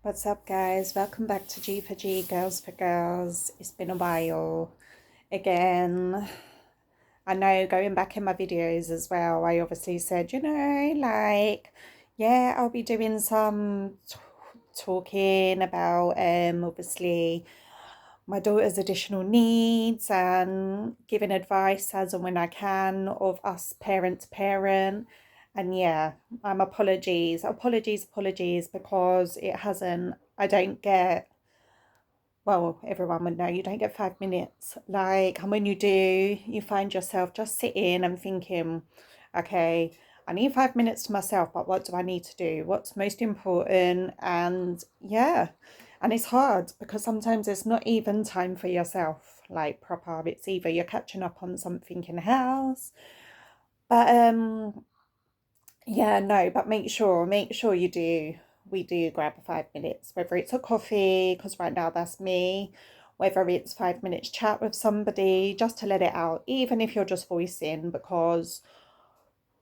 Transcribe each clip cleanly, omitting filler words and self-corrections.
What's up, guys? Welcome back to G for G, Girls for Girls. It's been a while. Again, I know going back in my videos as well, I obviously said, yeah, I'll be doing some talking about, obviously, my daughter's additional needs and giving advice as and when I can of us parent to parent. And yeah, apologies because it hasn't, I don't get, well, everyone would know you don't get 5 minutes. And when you do, you find yourself just sitting and thinking, okay, I need 5 minutes to myself, but what do I need to do? What's most important? And yeah, and it's hard because sometimes it's not even time for yourself, like proper. It's either you're catching up on something in the house, but yeah, no, but make sure we do grab 5 minutes, whether it's a coffee, because right now that's me, whether it's 5 minutes chat with somebody, just to let it out, even if you're just voicing, because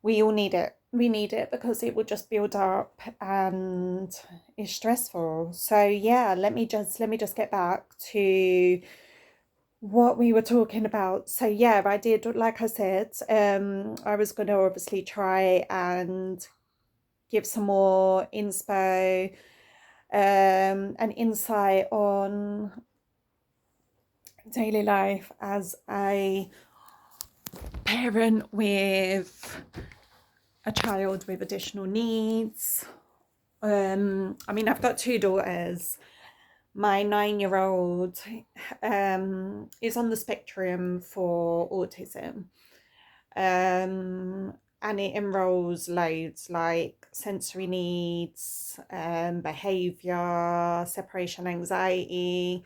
we all need it. We need it because it will just build up and it's stressful. So yeah, let me just get back to what we were talking about. So yeah, I did, like I said, I was going to obviously try and give some more inspo and insight on daily life as a parent with a child with additional needs. I mean, I've got two daughters. My 9-year-old is on the spectrum for autism. And it enrolls loads like sensory needs, behavior, separation anxiety.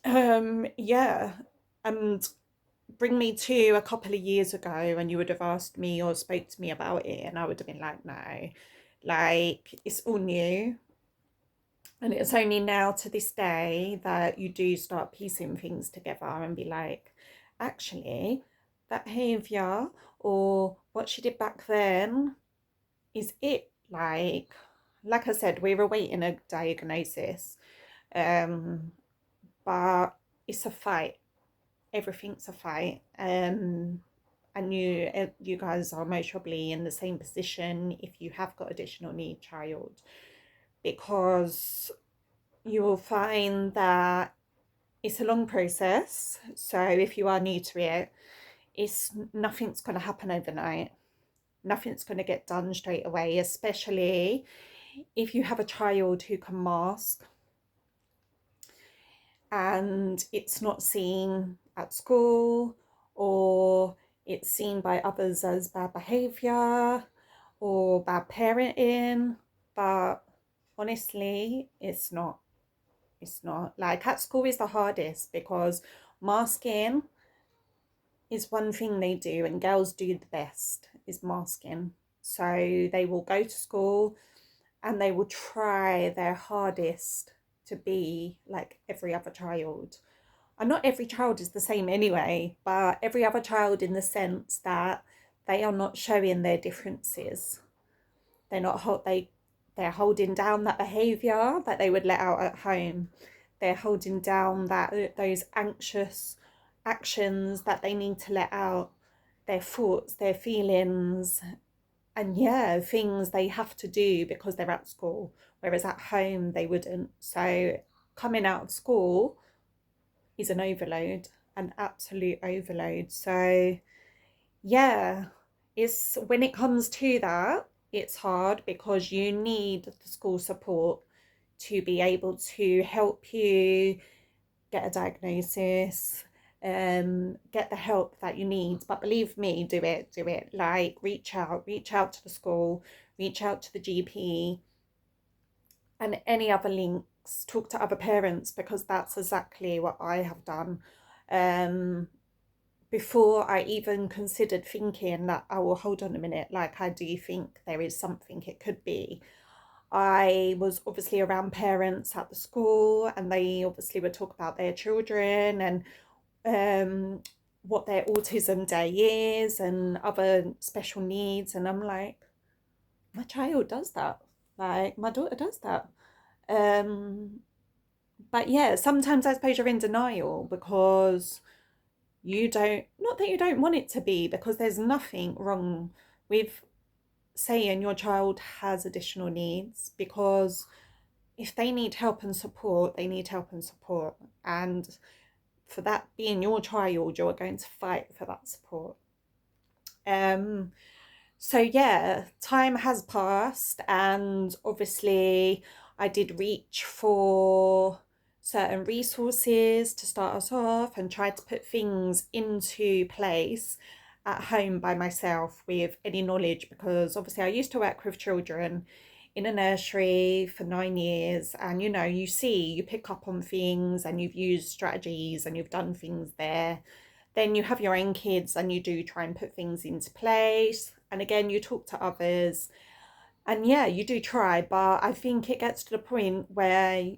Yeah. And bring me to a couple of years ago and you would have asked me or spoke to me about it, and I would have been like, no, like it's all new. And it's only now to this day that you do start piecing things together and be like, actually, that behavior or what she did back then is it. Like I said, we're awaiting a diagnosis. Um, but it's a fight. Everything's a fight. And you guys are most probably in the same position if you have got additional need child, because you will find that it's a long process. So if you are new to it, it's nothing's going to happen overnight. Nothing's going to get done straight away, especially if you have a child who can mask and it's not seen at school, or it's seen by others as bad behavior or bad parenting. But honestly, it's not. It's not. Like at school is the hardest because masking is one thing they do, and girls do the best is masking. So they will go to school and they will try their hardest to be like every other child. And not every child is the same anyway, but every other child in the sense that they are not showing their differences. They're not they're holding down that behavior that they would let out at home. They're holding down those anxious actions that they need to let out, their thoughts, their feelings, and yeah, things they have to do because they're at school, whereas at home they wouldn't. So coming out of school is an overload, an absolute overload. So yeah, it's when it comes to that, it's hard because you need the school support to be able to help you get a diagnosis, get the help that you need. But believe me, do it. Like reach out to the school, reach out to the GP, and any other links. Talk to other parents because that's exactly what I have done. Um, Before I even considered thinking that, oh, well, hold on a minute, like I do think there is something it could be. I was obviously around parents at the school and they obviously would talk about their children and um, what their autism day is and other special needs. And I'm like, my child does that. Like my daughter does that. Um, but yeah, sometimes I suppose you're in denial because you don't, not that you don't want it to be, because there's nothing wrong with saying your child has additional needs, because if they need help and support, they need help and support. And for that being your child, you're going to fight for that support. Um, so yeah, time has passed, and obviously, I did reach for certain resources to start us off and tried to put things into place at home by myself with any knowledge, because obviously I used to work with children in a nursery for 9 years, and you see, you pick up on things and you've used strategies and you've done things there. Then you have your own kids and you do try and put things into place. And again, you talk to others. And yeah, you do try, but I think it gets to the point where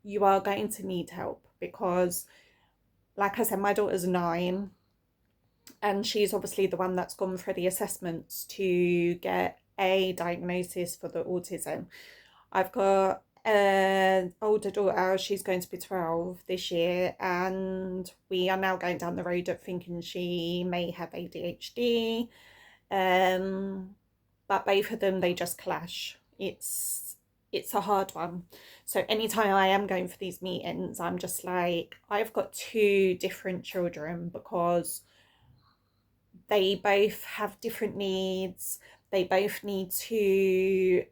you are going to need help because, like I said, my daughter's 9 and she's obviously the one that's gone through the assessments to get a diagnosis for the autism. I've got an older daughter, she's going to be 12 this year, and we are now going down the road of thinking she may have ADHD. Um, but both of them, they just clash. It's a hard one. So anytime I am going for these meetings, I'm just like, I've got two different children because they both have different needs. They both need to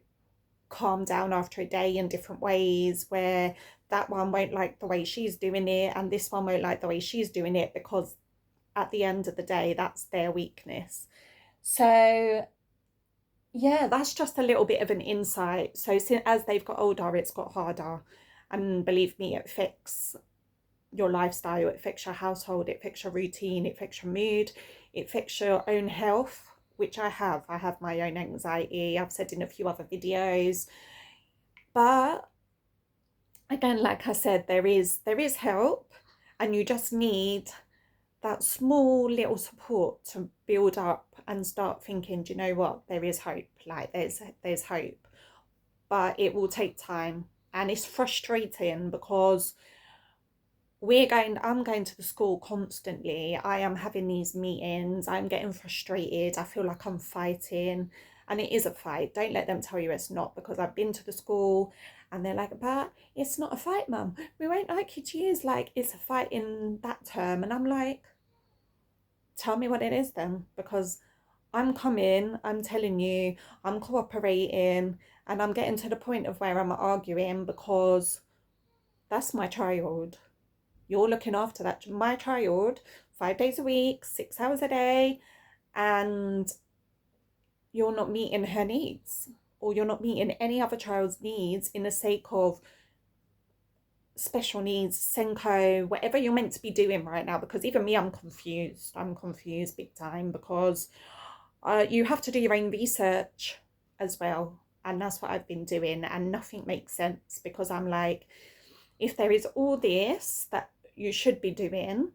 calm down after a day in different ways, where that one won't like the way she's doing it and this one won't like the way she's doing it, because at the end of the day that's their weakness. So yeah, that's just a little bit of an insight. So as they've got older, it's got harder, and believe me, it affects your lifestyle, it affects your household, it affects your routine, it affects your mood, it affects your own health, which I have my own anxiety, I've said in a few other videos. But again, like I said, there is help, and you just need that small little support to build up and start thinking, do you know what, there is hope. Like there's hope, but it will take time, and it's frustrating because I'm going to the school constantly. I am having these meetings, I'm getting frustrated, I feel like I'm fighting, and it is a fight. Don't let them tell you it's not, because I've been to the school and they're like, but it's not a fight, mum, we won't like you to use like it's a fight in that term. And I'm like, tell me what it is then, because I'm coming, I'm telling you, I'm cooperating, and I'm getting to the point of where I'm arguing because that's my child. You're looking after that, my child, 5 days a week, 6 hours a day, and you're not meeting her needs, or you're not meeting any other child's needs in the sake of special needs, Senko, whatever you're meant to be doing right now. Because even me, I'm confused. I'm confused big time, because you have to do your own research as well. And that's what I've been doing, and nothing makes sense, because I'm like, if there is all this that you should be doing,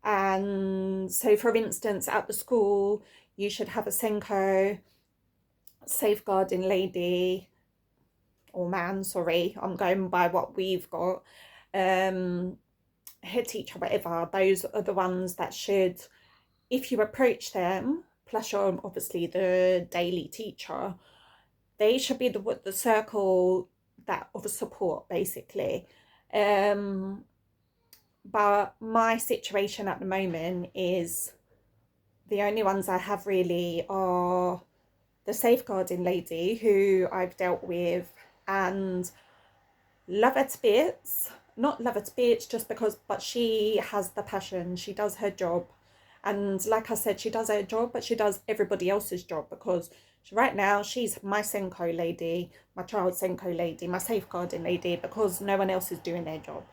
and so for instance, at the school, you should have a Senko, safeguarding lady, or man, sorry, I'm going by what we've got, um, head teacher, whatever. Those are the ones that should, if you approach them, plus you're obviously the daily teacher, they should be the circle that of support, basically. Um, but my situation at the moment is the only ones I have really are the safeguarding lady, who I've dealt with and love her to bits. Not love her to bits just because, but she has the passion. She does her job. And like I said, she does her job, but she does everybody else's job, because right now she's my Senko lady, my child Senko lady, my safeguarding lady, because no one else is doing their job.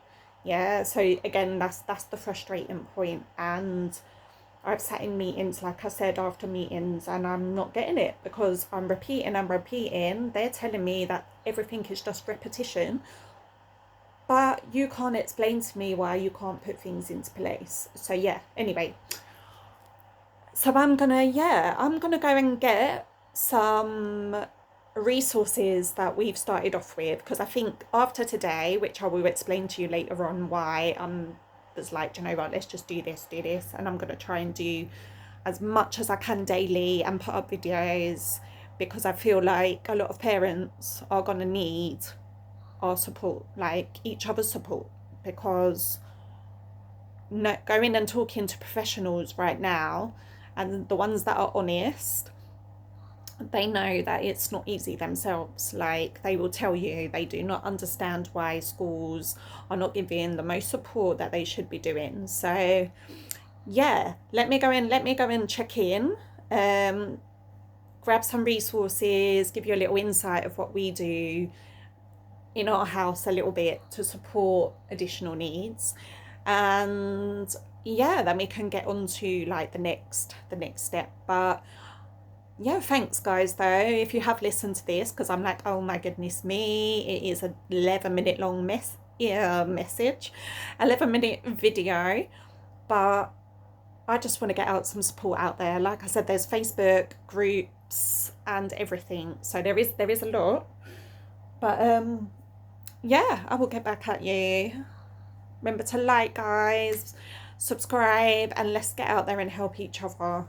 Yeah, so again, that's the frustrating point. And I've sat in meetings, like I said, after meetings, and I'm not getting it, because I'm repeating. They're telling me that everything is just repetition, but you can't explain to me why you can't put things into place. So yeah, anyway, so I'm gonna go and get some resources that we've started off with, because I think after today, which I will explain to you later on why was like, you know what, let's just do this, and I'm going to try and do as much as I can daily and put up videos, because I feel like a lot of parents are going to need our support, like each other's support, because going and talking to professionals right now, and the ones that are honest, they know that it's not easy themselves. Like, they will tell you they do not understand why schools are not giving the most support that they should be doing. So yeah, let me go and check in, grab some resources, give you a little insight of what we do in our house a little bit to support additional needs. And yeah, then we can get on to like the next step. But yeah, thanks guys though, if you have listened to this, because I'm like, oh my goodness me, it is an 11-minute long message, 11-minute video. But I just want to get out some support out there. Like I said, there's Facebook groups and everything, so there is a lot. But yeah, I will get back at you. Remember to like, guys, subscribe, and let's get out there and help each other.